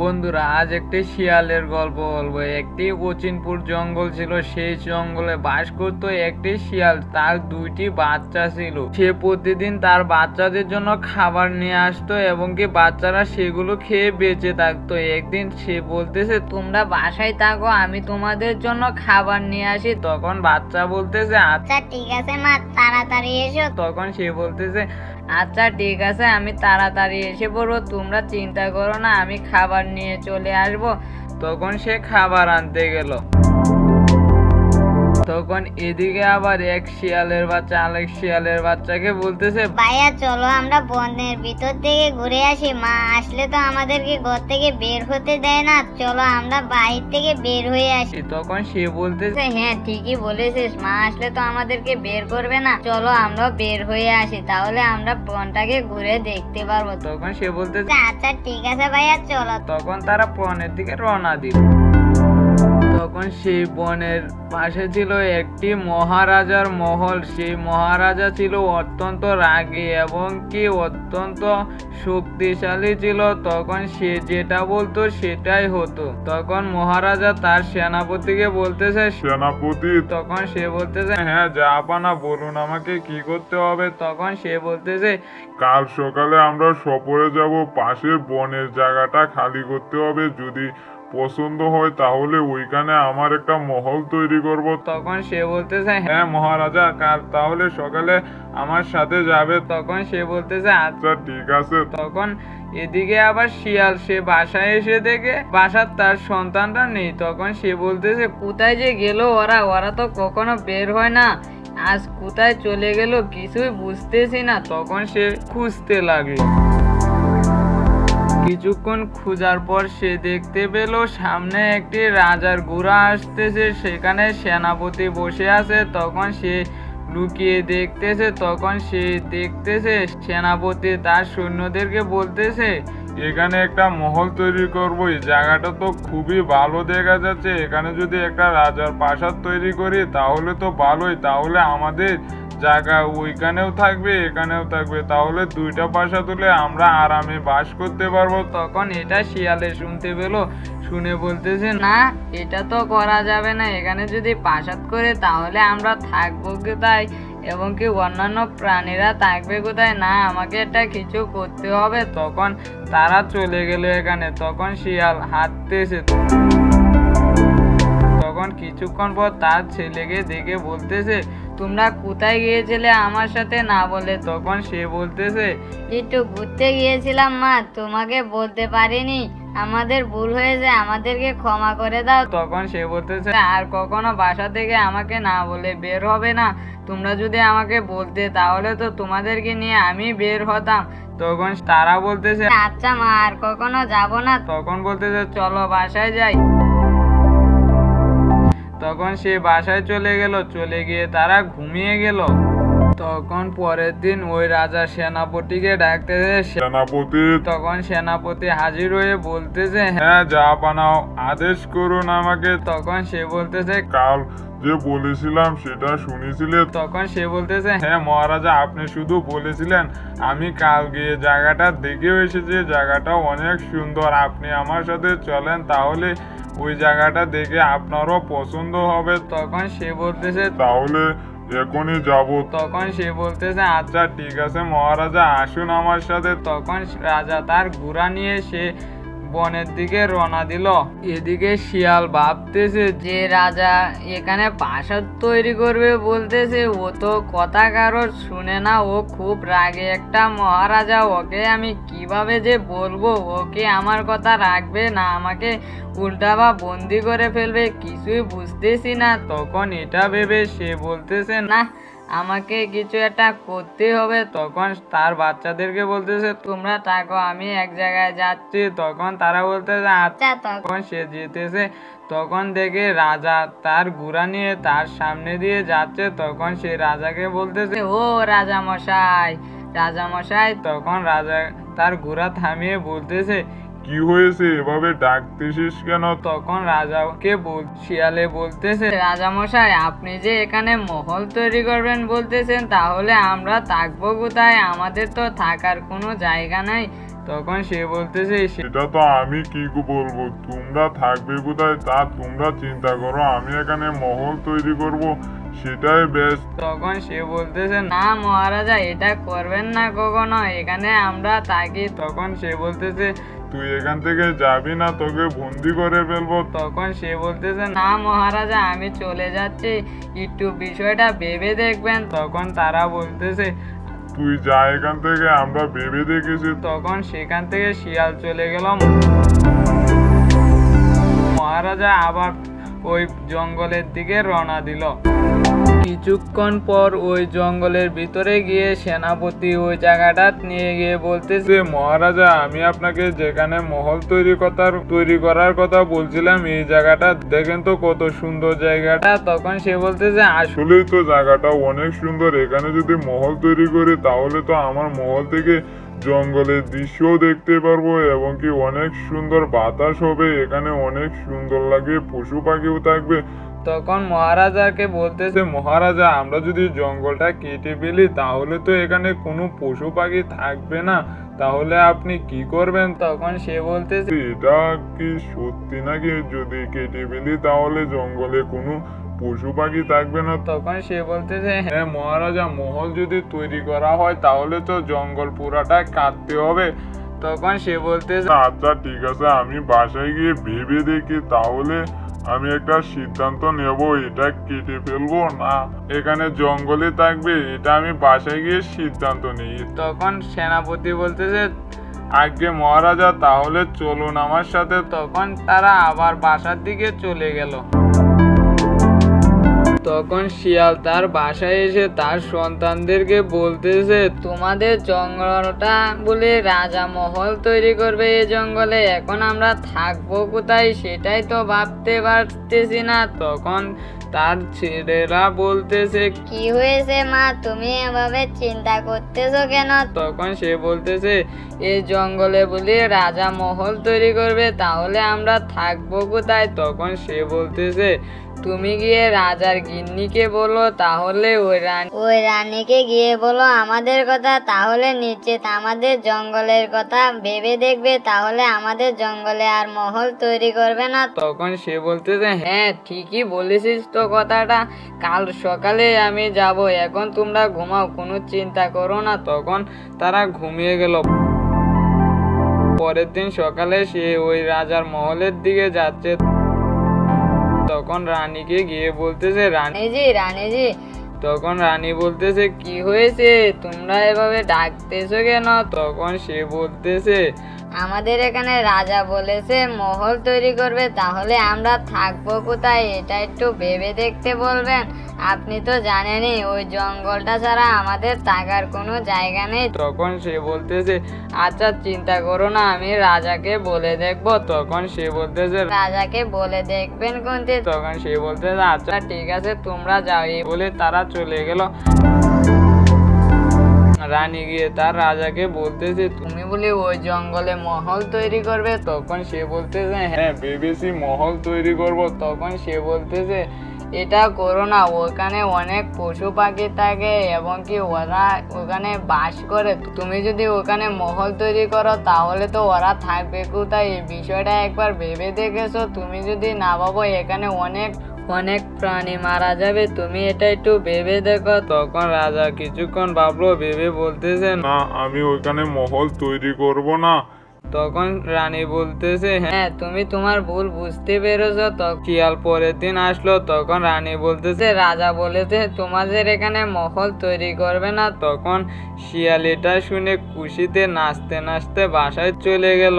বন্ধুরা, আজ একটি শিয়ালের গল্প বলবো। একটি অচিনপুর জঙ্গল ছিল। সেই জঙ্গলে বাস করত একটি শিয়াল। তার দুইটি বাচ্চা ছিল। সে প্রতিদিন তার বাচ্চাদের জন্য খাবার নিয়ে আসতো এবং কি বাচ্চারা সেগুলো খেয়ে বেঁচে থাকতো। একদিন সে বলতেছে, তোমরা বাসায় থাকো, আমি তোমাদের জন্য খাবার নিয়ে আসি। তখন বাচ্চা বলতেছে, আচ্ছা ঠিক আছে মা, তাড়াতাড়ি এসো। তখন সে বলতেছে, আচ্ছা ঠিক আছে, আমি তাড়াতাড়ি এসে পড়বো, তোমরা চিন্তা করো না, আমি খাবার নিয়ে চলে আসবো। তখন সে খাবার আনতে গেল। তখন এদিকে আবার এক শিয়ালের বাচ্চা আরেক শিয়ালের বাচ্চাকে বলতেছে, ভাইয়া চলো আমরা বনের ভিতর থেকে ঘুরে আসি, মা আসলে তো আমাদেরকে ঘর থেকে বের হতে দেয় না, চলো আমরা বাহির থেকে বের হয়ে আসি। তখন সে বলতেছে, হ্যাঁ ঠিকই বলেছিস, মা আসলে তো আমাদেরকে বের করবে না, চলো আমরা বের হয়ে আসি, তাহলে আমরা বনটাকে ঘুরে দেখতে পারবো। তখন সে বলতেছে, আচ্ছা ঠিক আছে ভাইয়া চলো। তখন তারা বনের দিকে রওনা দিল। তখন সেই বনের পাশে ছিল একটি মহারাজার মহল। সেই মহারাজা ছিল অত্যন্ত রাগী এবং কি অত্যন্ত শক্তিশালী ছিল। তখন সে যেটা বলতো সেটাই হতো। তখন মহারাজা তার সেনাপতিকে বলতেছে, সেনাপতি। তখন সে বলতেছে, হ্যাঁ জাহাপানা, বলুন আমাকে কি করতে হবে। তখন সে বলতেছে, কাল সকালে আমরা সফরে যাব, পাশের বনের জায়গাটা খালি করতে হবে, যদি পছন্দ হয় তাহলে ওইখানে আমার একটা মহল তৈরি করব। তখন সে বলতেছে, হ্যাঁ মহারাজা, কাল তাহলে সকালে আমার সাথে যাবে। তখন সে বলতেছে, আচ্ছা ঠিক আছে। তখন এদিকে আবার শিয়াল সে বাসায় এসে দেখে বাসার তার সন্তানটা নেই। তখন সে বলতেছে, কোথায় যে গেল ওরা, ওরা তো কখনো বের হয় না, আজ কোথায় চলে গেল কিছুই বুঝতেছি না। তখন সে খুঁজতে লাগলো। কিছুক্ষণ খোঁজার পর সে দেখতে পেল সামনে একটি রাজার ঘোড়া আসতেছে, সেখানে সেনাপতি বসে আছে। তখন সে লুকিয়ে দেখতেছে। তখন সে দেখতেছে সেনাপতি তার সৈন্যদেরকে বলতেছে, এখানে একটা মহল তৈরি করবো, এই জায়গাটা তো খুবই ভালো দেখা যাচ্ছে, এখানে যদি একটা রাজার প্রাসাদ তৈরি করি তাহলে তো ভালোই, তাহলে আমাদের জায়গা ওইখানেও থাকবে এখানেও থাকবে, তাহলে দুইটা প্রাসাদ হলে আমরা আরামে বাস করতে পারবো। তখন এটা শিয়ালে শুনতে পেলো, শুনে বলতেছে, না এটা তো করা যাবে না, এখানে যদি প্রাসাদ করে তাহলে আমরা থাকবো কোথায় এবং কি অন্যান্য প্রাণীরা থাকবে কোথায়, না আমাকে এটা কিছু করতে হবে। তখন তারা চলে গেল এখানে। তখন শিয়াল হাঁটতেছে। তখন কিছুক্ষণ পর তার ছেলেকে দেখে বলতেছে, তোমরা কোথায় গিয়েছিলে আমার সাথে না বলে। তখন সে বলতেছে, একটু ঘুরতে গিয়েছিলাম মা, তোমাকে বলতে পারিনি, আমাদের ভুল হয়েছে, আমাদেরকে ক্ষমা করে দাও। তখন সে বলতেছে, আর কখনো বাসা থেকে আমাকে না বলে বের হবে না, তোমরা যদি আমাকে বলতে তাহলে তো তোমাদেরকে নিয়ে আমি বের হতাম। তখন তারা বলতেছে, আচ্ছা মা আর কখনো যাব না। তখন বলতেছে, চলো বাসায় যাই। তখন সে বাসায় চলে গেল। চলে গিয়ে তারা ঘুমিয়ে গেল। তখন পরের দিন ওই রাজা সেনাপতিকে ডাকতেছে। সেনাপতি। তখন সেনাপতি হাজির হয়ে বলতেছে, হ্যাঁ জাহাপানা, আদেশ করুন আমাকে। তখন সে বলতেছে, কাল যে বলেছিলাম সেটা শুনেছিলে। তখন সে বলতেছে, হ্যাঁ মহারাজা, আপনি শুধু বলেছিলেন, আমি কাল গিয়ে জায়গাটা দেখেও এসেছি, জায়গাটা অনেক সুন্দর, আপনি আমার সাথে চলেন, তাহলে ওই জায়গাটা দেখে আপনারও পছন্দ হবে। তখন সে বলতেছে, তাহলে এখনই যাব। তখন সে বলতেছে, আচ্ছা ঠিক আছে মহারাজা, আসুন আমার সাথে। তখন রাজা তার ঘোড়া নিয়ে সে বনের দিকে রওনা দিল। এদিকে শিয়াল ভাবতেছে যে রাজা এখানে প্রাসাদ তৈরি করবে বলতেছে, ও তো কথা কারোর শুনে না, ও খুব রাগে একটা মহারাজা, ওকে আমি কিভাবে যে বলবো, ওকে আমার কথা রাখবে না আমাকে উল্টা বা বন্দি করে ফেলবে, কিছুই বুঝতেছি না। তখন এটা ভেবে সে বলতেছে, না আমাকে কিছু একটা করতে হবে। তখন তার বাচ্চাদেরকে বলতেছে, তোমরা থাকো, আমি এক জায়গায় যাচ্ছি। তখন তারা বলতেছে, আচ্ছা। তখন সে যেতেছে। তখন দেখে রাজা তার ঘোড়া নিয়ে তার সামনে দিয়ে যাচ্ছে। তখন সে রাজাকে বলতেছে, ও রাজা মশাই, রাজা মশাই। তখন রাজা তার ঘোড়া থামিয়ে বলতেছে, কি হয়েছে, এভাবে ডাকতেছিস কেন? তখন রাজাকে শিয়ালে বলতেছে, রাজা মশাই, আপনি যে এখানে মহল তৈরি করবেন বলতেছেন, তাহলে আমরা থাকবো কোথায়, আমাদের তো থাকার কোনো জায়গা নাই, তখন সে বলতেছে এটা তো আমি কি বলবো, তোমরা থাকবে কোথায় তা তোমরা চিন্তা করো, আমি এখানে মহল তৈরি করব, সেটাই বেস্ট। তখন সে বলতেছে না মহারাজা, এটা করবেন না কখনো, এখানে আমরা থাকি। তখন সে বলতেছে তুই এখান থেকে যাবি না, তোকে বন্দি করে ফেলবো। তখন সে বলতেছে না মহারাজা, আমি চলে যাচ্ছি, একটু বিষয়টা ভেবে দেখবেন। তখন তারা বলতেছে তুই যা এখান থেকে, আমরা ভেবে দেখেছি। তখন সেখান থেকে শিয়াল চলে গেল। মহারাজা আবার ওই জঙ্গলের দিকে রওনা দিল। কিছুক্ষণ পর ওই জঙ্গলের ভিতরে গিয়ে সেনাপতি ওই জায়গাটা নিয়ে গিয়ে বলতেছে মহারাজা, আমি আপনাকে যেখানে মহল তৈরি করার কথা বলছিলাম, এই জায়গাটা দেখেন তো কত সুন্দর জায়গাটা। তখন সে বলতেছে আসলেই তো জায়গাটা অনেক সুন্দর, এখানে যদি মহল তৈরি করি তাহলে তো আমার মহল থেকে জঙ্গলের দৃশ্যও দেখতে পারবো এবং কি অনেক সুন্দর বাতাস হবে, এখানে অনেক সুন্দর লাগে, পশু পাখিও থাকবে। তখন মহারাজাকে বলতেছে মহারাজা, আমরা যদি জঙ্গলটা কেটে ফেলি তাহলে তো এখানে কোনো পশু পাখি থাকবে না, তাহলে আপনি কি করবেন? তখন সে বলতেছে এটা কি সত্যি নাকি, যদি কেটে ফেলি তাহলে জঙ্গলে কোনো পশু পাখি থাকবে না? তখন সে বলতেছে হ্যাঁ মহারাজা, মহল যদি তৈরি করা হয় তাহলে তো জঙ্গল পুরাটা কাটতে হবে। তখন সে বলতেছে আচ্ছা ঠিক আছে, আমি বাসায় গিয়ে ভেবে দেখি, তাহলে আমি একটা সিদ্ধান্ত নেব, এটা কেটে ফেলবো না এখানে জঙ্গলে থাকবে, এটা আমি বাসায় গিয়ে সিদ্ধান্ত নিই। তখন সেনাপতি বলতেছে আগে মহারাজা, তাহলে চলুন আমার সাথে। তখন তারা আবার বাসার দিকে চলে গেল। তখন শিয়াল তার বাসায় এসে তার সন্তানদেরকে বলতেছে তোমাদের জঙ্গলটা বলে রাজা মহল তৈরি করবে এই জঙ্গলে, এখন আমরা থাকবো কোথায় সেটাই তো ভাবতে পারতেছি না। তখন তার ছেলেরা বলতেছে কি হয়েছে মা, তুমি এভাবে চিন্তা করতেছো কেন? তখন সে বলতেছে এই জঙ্গলে বলে রাজা মহল তৈরি করবে, তাহলে আমরা থাকবো কোথায়? তখন সে বলতেছে তুমি গিয়ে রাজার গিন্নিকে বলো, তাহলে ওই রানীকে গিয়ে বলো আমাদের কথা, তাহলে নিশ্চিত আমাদের জঙ্গলের কথা ভেবে দেখবে, তাহলে আমাদের জঙ্গলে আর মহল তৈরি করবে না। তখন সে বলতেছে হ্যাঁ ঠিকই বলেছিস তো কথাটা, কাল সকালে আমি যাব, এখন তোমরা ঘুমাও, কোনো চিন্তা করো না। তখন তারা ঘুমিয়ে গেল। পরের দিন সকালে সে ওই রাজার মহলের দিকে যাচ্ছে। তখন রানীকে গিয়ে বলতেছে রানীজি। তখন রানী বলতেছে কি হয়েছে, তোমরা এভাবে ডাকতেছো কেন? তখন সে বলতেছে আমাদের এখানে রাজা বলেছে মহল তৈরি করবে, তাহলে আমরা থাকবো কোথায় এটা একটু ভেবে দেখতে বলবেন। আপনি তো জানেনই ওই জঙ্গলটা ছাড়া আমাদের থাকার কোনো জায়গা নেই। তখন সে বলতেছে আচ্ছা চিন্তা করো না, আমি রাজাকে বলে দেখবো। তখন সে বলতেছে রাজাকে বলে দেখবেন কোনটি? তখন সে বলতেছে আচ্ছা ঠিক আছে তোমরা যাও, এই বলে তারা চলে গেল। রানী গিয়ে তার রাজাকে বলতেছে তুমি বলে ওই জঙ্গলে মহল তৈরি করবে? তখন সে বলতেছে হ্যাঁ ভেবেছি মহল তৈরি করব। তখন সে বলতেছে এটা করো না, ওখানে অনেক পশু পাখি থাকে এবং কি ওরা ওখানে বাস করে, তুমি যদি ওখানে মহল তৈরি করো তাহলে তো ওরা থাকবে কোথায়? এই বিষয়টা একবার ভেবে দেখেছো? তুমি যদি না ভাবো এখানে অনেক প্রাণী মারা যাবে, তুমি এটা একটু ভেবে দেখো। তখন রাজা কিছুক্ষণ ভাবলো, ভেবে বলতেছে না, আমি ওইখানে মহল তৈরি করব না। তখন রানী বলতেছে হ্যাঁ তুমি তোমার ভুল বুঝতে পেরেছো। তখন শিয়াল পরের দিন আসলো। তখন রানী বলতেছে রাজা বলেছে তোমাদের এখানে মহল তৈরি করবে না। তখন শিয়াল এটা শুনে খুশিতে নাচতে নাচতে বাসায় চলে গেল।